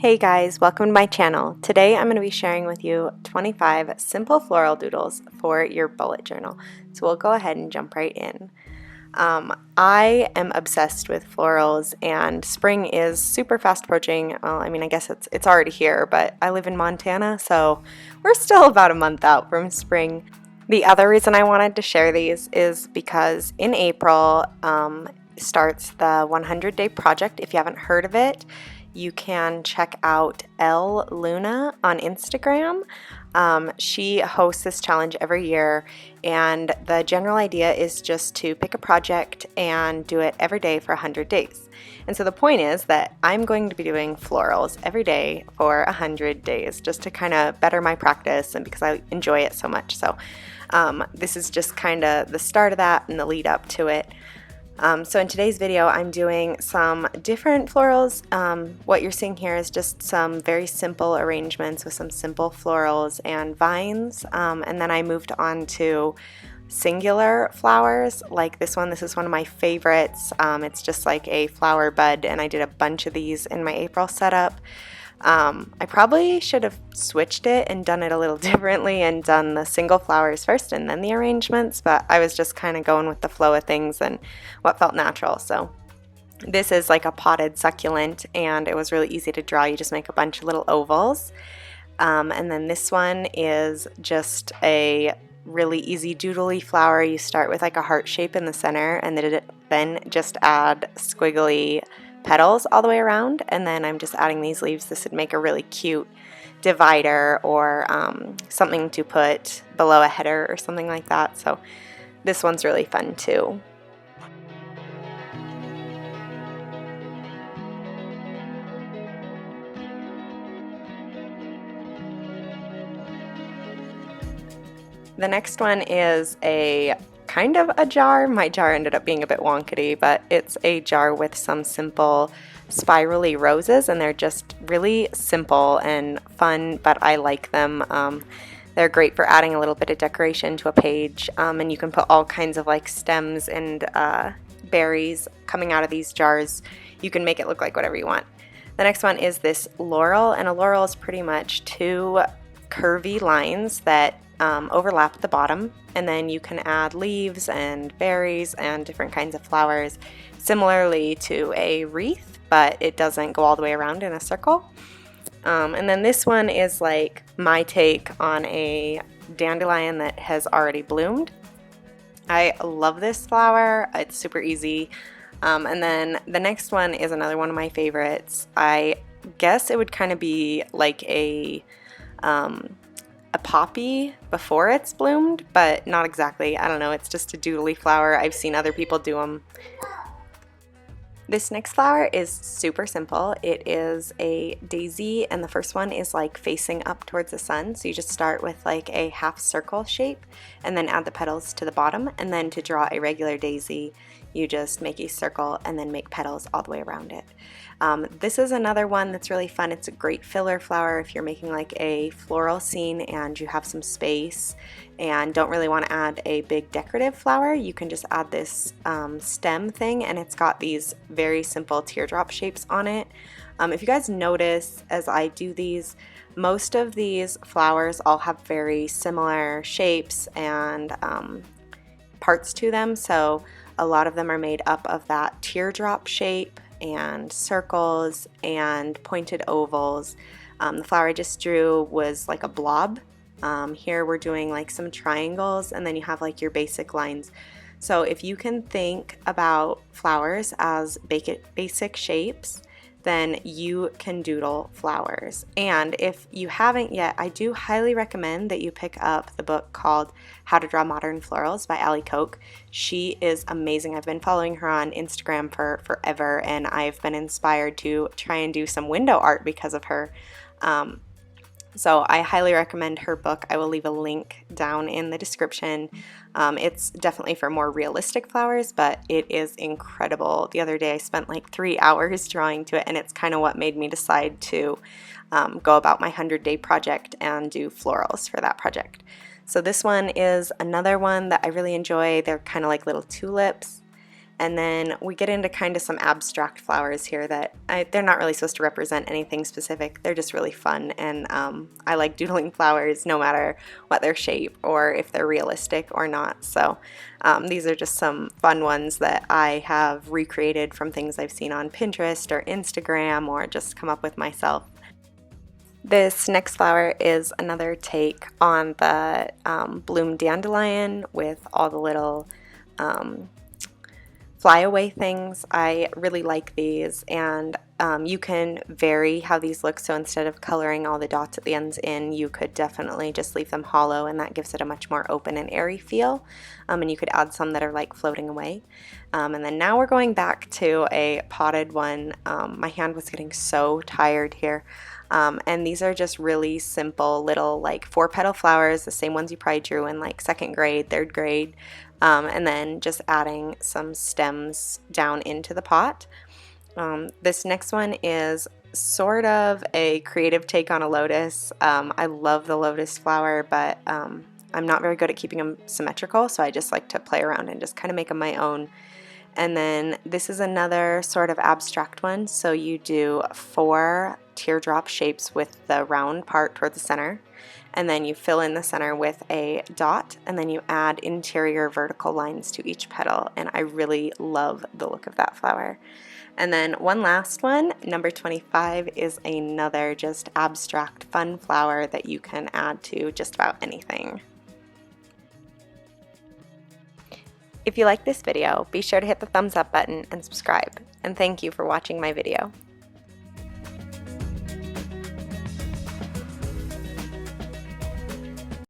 Hey guys, welcome to my channel. Today I'm going to be sharing with you 25 simple floral doodles for your bullet journal. So we'll go ahead and jump right in. I am obsessed with florals, and spring is super fast approaching. Well, I mean, I guess it's already here, but I live in Montana, so we're still about a month out from spring. The other reason I wanted to share these is because in April starts the 100-day project. If you haven't heard of it, you can check out Elle Luna on Instagram. She hosts this challenge every year, and the general idea is just to pick a project and do it every day for 100 days. And so the point is that I'm going to be doing florals every day for 100 days just to kind of better my practice and because I enjoy it so much. So this is just kind of the start of that and the lead up to it. So in today's video, I'm doing some different florals. What you're seeing here is just some very simple arrangements with some simple florals and vines. And then I moved on to singular flowers like this one. This is one of my favorites. It's just like a flower bud, and I did a bunch of these in my April setup. I probably should have switched it and done it a little differently and done the single flowers first and then the arrangements, but I was just kind of going with the flow of things and what felt natural. So this is like a potted succulent, and it was really easy to draw. You just make a bunch of little ovals. And then this one is just a really easy doodly flower. You start with like a heart shape in the center, and then just add squiggly petals all the way around, and then I'm just adding these leaves. This would make a really cute divider or something to put below a header or something like that. So this one's really fun too. The next one is a kind of a jar. My jar ended up being a bit wonkety, but it's a jar with some simple spirally roses, and they're just really simple and fun, but I like them. They're great for adding a little bit of decoration to a page, and you can put all kinds of like stems and berries coming out of these jars. You can make it look like whatever you want. The next one is this laurel, and a laurel is pretty much two curvy lines that overlap at the bottom, and then you can add leaves and berries and different kinds of flowers similarly to a wreath, but it doesn't go all the way around in a circle. And then this one is like my take on a dandelion that has already bloomed. I love this flower. It's super easy. And then the next one is another one of my favorites. I guess it would kind of be like a poppy before it's bloomed, but not exactly. I don't know, it's just a doodly flower. I've seen other people do them. This next flower is super simple. It is a daisy, and the first one is like facing up towards the sun. So you just start with like a half circle shape and then add the petals to the bottom, and then to draw a regular daisy you just make a circle and then make petals all the way around it. This is another one that's really fun. It's a great filler flower if you're making like a floral scene and you have some space and don't really want to add a big decorative flower. You can just add this stem thing, and it's got these very simple teardrop shapes on it. If you guys notice as I do these, most of these flowers all have very similar shapes and parts to them, so a lot of them are made up of that teardrop shape and circles and pointed ovals. The flower I just drew was like a blob. Here we're doing like some triangles, and then you have like your basic lines. So if you can think about flowers as basic shapes, then you can doodle flowers. And if you haven't yet, I do highly recommend that you pick up the book called How to Draw Modern Florals by Koch. She is amazing. I've been following her on Instagram for forever, and I've been inspired to try and do some window art because of her. So I highly recommend her book. I will leave a link down in the description. It's definitely for more realistic flowers, but it is incredible. The other day I spent like 3 hours drawing to it, and it's kind of what made me decide to go about my 100-day project and do florals for that project. So this one is another one that I really enjoy. They're kind of like little tulips. And then we get into kind of some abstract flowers here that they're not really supposed to represent anything specific. They're just really fun, and I like doodling flowers no matter what their shape or if they're realistic or not. So these are just some fun ones that I have recreated from things I've seen on Pinterest or Instagram or just come up with myself. This next flower is another take on the bloom dandelion with all the little flyaway things. I really like these, and you can vary how these look, so instead of coloring all the dots at the ends in, you could definitely just leave them hollow, and that gives it a much more open and airy feel. And you could add some that are like floating away. And then now we're going back to a potted one. My hand was getting so tired here. And these are just really simple little like 4-petal flowers, the same ones you probably drew in like 2nd grade, 3rd grade, and then just adding some stems down into the pot. This next one is sort of a creative take on a lotus. I love the lotus flower, but I'm not very good at keeping them symmetrical, so I just like to play around and just kind of make them my own. And then this is another sort of abstract one. So you do 4 teardrop shapes with the round part toward the center, and then you fill in the center with a dot, and then you add interior vertical lines to each petal, and I really love the look of that flower. And then one last one, number 25, is another just abstract fun flower that you can add to just about anything. If you like this video, be sure to hit the thumbs up button and subscribe. And thank you for watching my video.